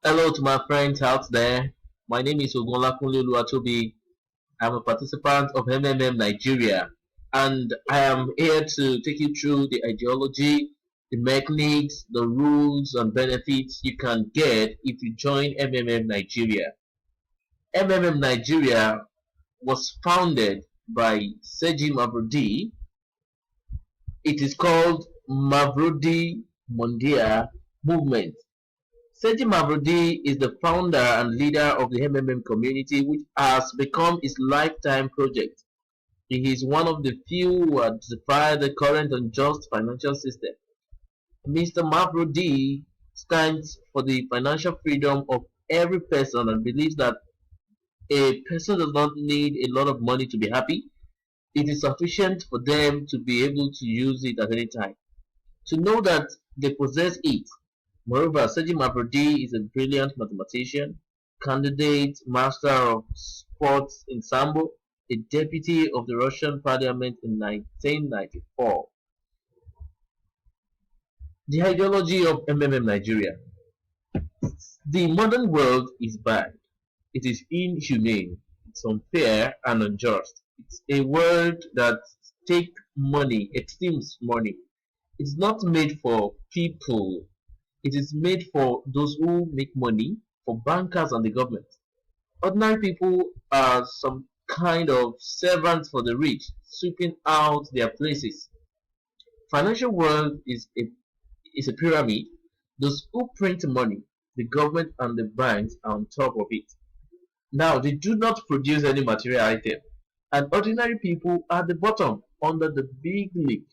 Hello to my friends out there. My name is Ogunlakunle Oluwatobi. I'm a participant of MMM Nigeria, and I am here to take you through the ideology, the mechanics, the rules and benefits you can get if you join MMM Nigeria. MMM Nigeria was founded by Seji Mavrodi. It is called Mavrodi Mondia Movement. Sergey Mavrodi is the founder and leader of the MMM community, which has become his lifetime project. He is one of the few who have defied the current unjust financial system. Mr. Mavrodi stands for the financial freedom of every person and believes that a person does not need a lot of money to be happy. It is sufficient for them to be able to use it at any time, to know that they possess it. Moreover, Sergei Mavrodi is a brilliant mathematician, candidate master of sports in Sambo, a deputy of the Russian parliament in 1994. The ideology of MMM Nigeria. The modern world is bad. It is inhumane. It's unfair and unjust. It's a world that takes money, esteems money. It's not made for people. It is made for those who make money, for bankers and the government. Ordinary people are some kind of servants for the rich, sweeping out their places. Financial world is a pyramid. Those who print money, the government and the banks are on top of it. Now they do not produce any material item, and ordinary people are at the bottom under the big league.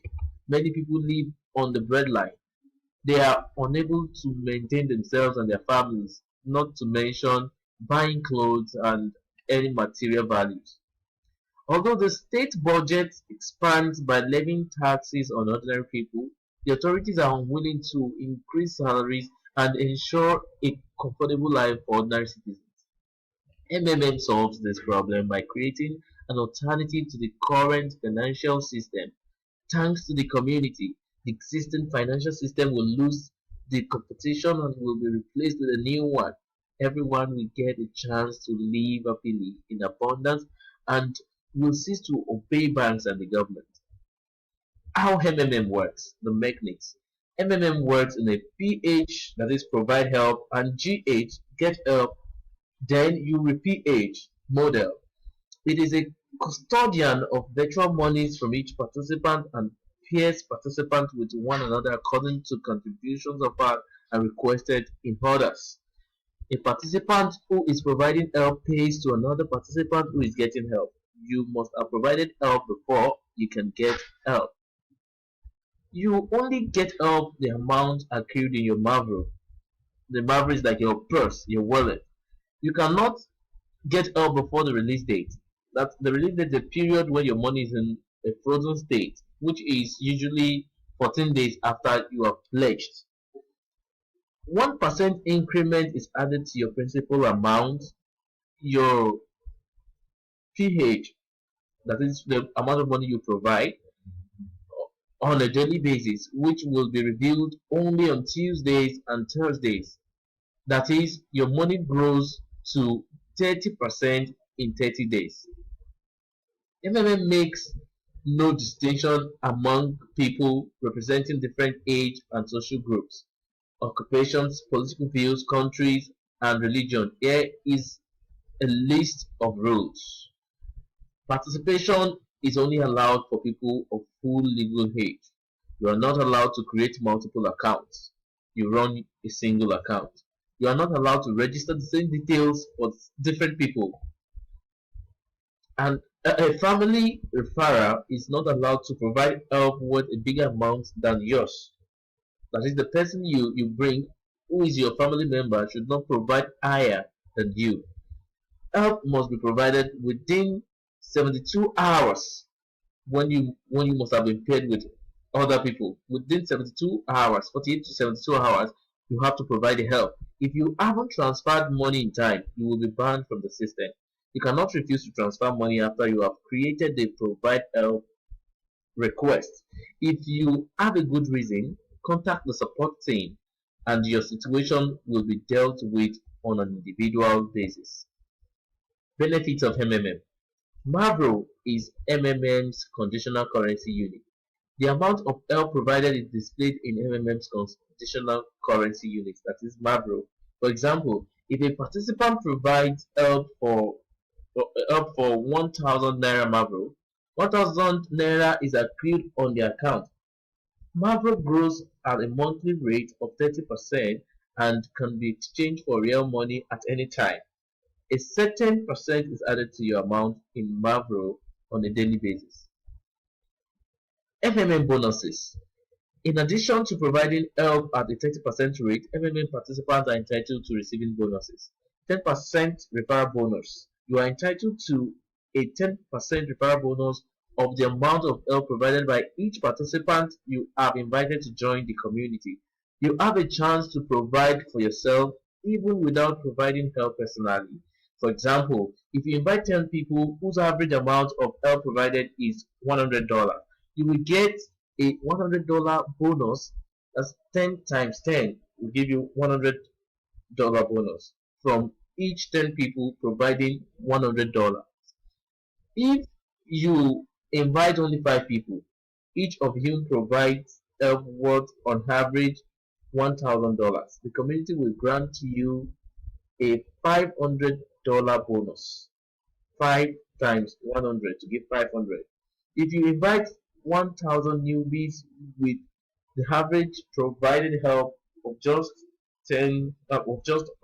Many people live on the breadline. They are unable to maintain themselves and their families, not to mention buying clothes and any material values. Although the state budget expands by levying taxes on ordinary people, the authorities are unwilling to increase salaries and ensure a comfortable life for ordinary citizens. MMM solves this problem by creating an alternative to the current financial system. Thanks to the community, the existing financial system will lose the competition and will be replaced with a new one. Everyone will get a chance to live happily in abundance and will cease to obey banks and the government. How MMM works, the mechanics. MMM works in a PH, that is provide help, and GH, get help, then you repeat PH model. It is a custodian of virtual monies from each participant and pairs participants with one another according to contributions offered and requested in orders. A participant who is providing help pays to another participant who is getting help. You must have provided help before you can get help. You only get help the amount accrued in your Mavro. The Mavro is like your purse, your wallet. You cannot get help before the release date. That the release date is the period when your money is in a frozen state, which is usually 14 days after you have pledged. 1% increment is added to your principal amount, your PH, that is the amount of money you provide on a daily basis, which will be reviewed only on Tuesdays and Thursdays. That is, your money grows to 30% in 30 days. MMM makes no distinction among people representing different age and social groups, occupations, political views, countries, and religion. Here is a list of rules. Participation is only allowed for people of full legal age. You are not allowed to create multiple accounts. You run a single account. You are not allowed to register the same details for different people. And a family referrer is not allowed to provide help worth a bigger amount than yours. That is, the person you bring, who is your family member, should not provide higher than you. Help must be provided within 72 hours when you must have been paired with other people. Within 72 hours, 48 to 72 hours, you have to provide the help. If you haven't transferred money in time, you will be banned from the system. You cannot refuse to transfer money after you have created the provide help request. If you have a good reason, contact the support team and your situation will be dealt with on an individual basis. Benefits of MMM. Mavro is MMM's conditional currency unit. The amount of help provided is displayed in MMM's conditional currency unit, that is Mavro. For example, if a participant provides help for 1,000 naira Mavro, 1,000 naira is accrued on the account. Mavro grows at a monthly rate of 30% and can be exchanged for real money at any time. A certain percent is added to your amount in Mavro on a daily basis. MMM bonuses. In addition to providing help at a 30% rate, MMM participants are entitled to receiving bonuses. 10% referral bonus. You are entitled to a 10% referral bonus of the amount of help provided by each participant you have invited to join the community. You have a chance to provide for yourself even without providing help personally. For example, if you invite 10 people whose average amount of help provided is $100, you will get a $100 bonus. That's 10 times 10 will give you $100 bonus from each 10 people providing $100. If you invite only 5 people, each of whom provides help worth on average $1,000, the community will grant you a $500 bonus. 5 times 100 to give 500. If you invite 1,000 newbies with the average provided help of just $100,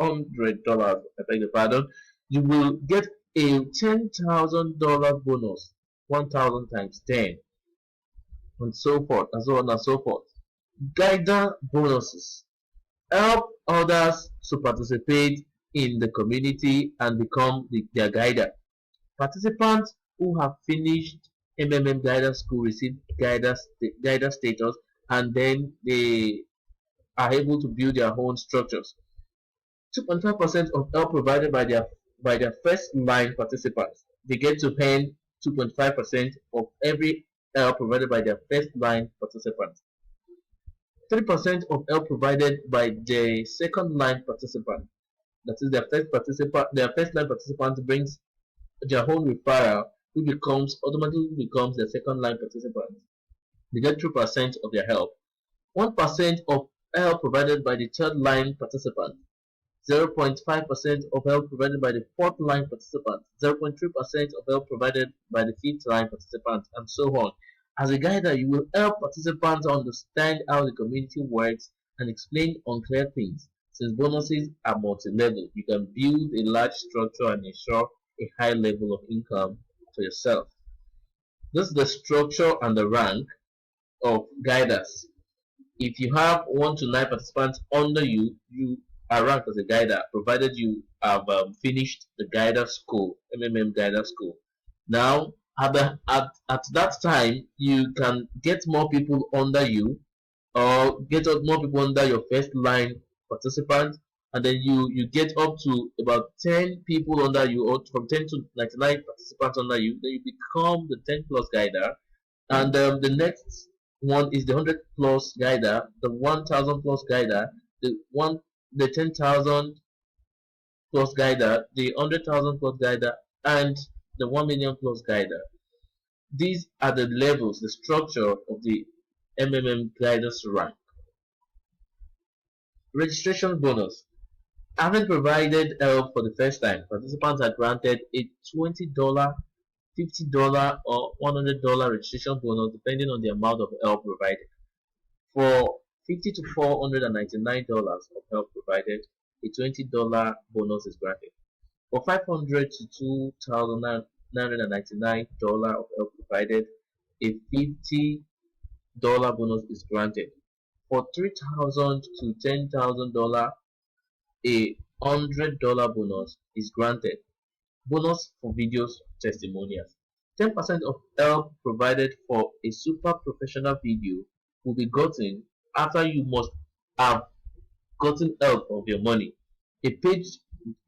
I beg your pardon, you will get a $10,000 bonus, 1,000 times 10, and so forth, and so on and so forth. Guider bonuses. Help others to participate in the community and become their guider. Participants who have finished MMM Guider School receive guider status, and then they are able to build their own structures. 2.5% of help provided by their first line participants. They get to earn 2.5% of every help provided by their first line participants. 3% of help provided by the second line participant. That is their first line participant brings their own referral, who automatically becomes the second line participant. They get 2% of their help. 1% of help provided by the third line participant. 0.5% of help provided by the fourth line participant. 0.3% of help provided by the fifth line participant, and so on. As a guider, you will help participants understand how the community works and explain unclear things. Since bonuses are multi-level, you can build a large structure and ensure a high level of income for yourself. This is the structure and the rank of guiders. If you have 1 to 9 participants under you, you are ranked as a guider, provided you have finished the guider school, MMM guider school. Now, at that time, you can get more people under you, or get more people under your first line participant, and then you get up to about 10 people under you, or from 10 to 99 participants under you. Then you become the 10 plus guider, and the next one is the 100 plus guider, the 1,000 plus guider, the 10,000 plus guider, the 100,000 plus guider, and the 1 million plus guider. These are the levels, the structure of the MMM guiders rank. Registration bonus. Having provided help for the first time, participants are granted a $20, $50, or $100 registration bonus depending on the amount of help provided. For $50 to $499 of help provided, a $20 bonus is granted. For $500 to $2,999 of help provided, a $50 bonus is granted. For $3,000 to $10,000, a $100 bonus is granted. Bonus for videos testimonials. 10% of help provided for a super professional video will be gotten after you must have gotten help of your money. A page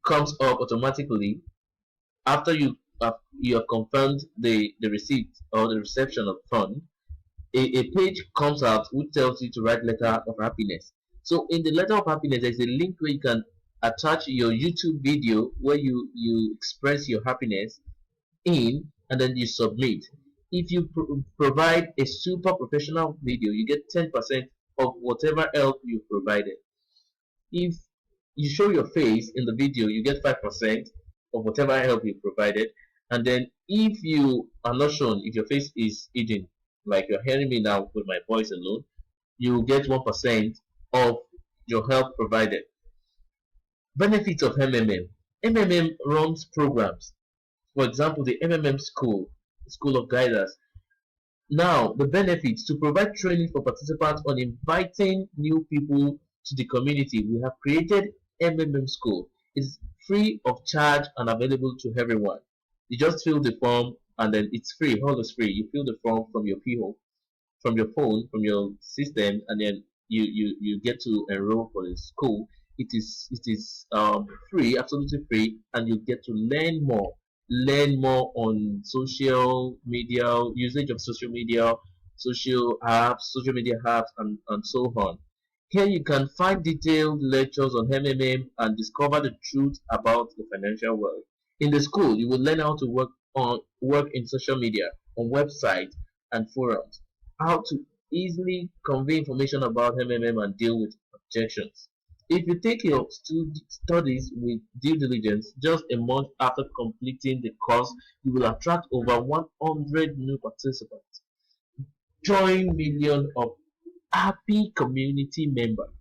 comes up automatically after you have confirmed the receipt or the reception of fund. A page comes out which tells you to write letter of happiness. So in the letter of happiness, there's a link where you can attach your YouTube video where you express your happiness in, and then you submit. If you provide a super professional video, you get 10% of whatever help you provided. If you show your face in the video, you get 5% of whatever help you provided. And then if you are not shown, if your face is hidden, like you're hearing me now with my voice alone, you get 1% of your help provided. Benefits of MMM. MMM runs programs. For example, the MMM School of Guidance. Now, the benefits: to provide training for participants on inviting new people to the community. We have created MMM School. It's free of charge and available to everyone. You just fill the form and then it's free. All is free. You fill the form from your PO, from your phone, from your system, and then you get to enroll for the school. It is free, absolutely free, and you get to learn more on social media, usage of social media apps, and so on. Here you can find detailed lectures on MMM and discover the truth about the financial world. In the school, you will learn how to work in social media, on websites and forums, how to easily convey information about MMM and deal with objections. If you take your studies with due diligence, just a month after completing the course, you will attract over 100 new participants. Join millions of happy community members.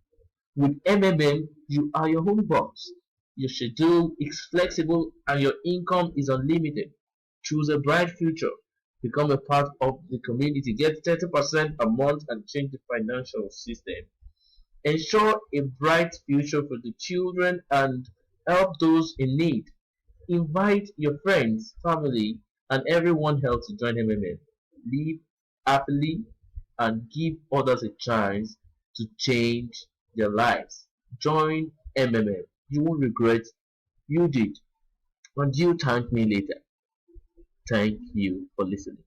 With MMM, you are your own boss. Your schedule is flexible and your income is unlimited. Choose a bright future. Become a part of the community. Get 30% a month and change the financial system. Ensure a bright future for the children and help those in need. Invite your friends, family, and everyone else to join MMM. Live happily and give others a chance to change their lives. Join MMM. You won't regret you did, and you thank me later. Thank you for listening.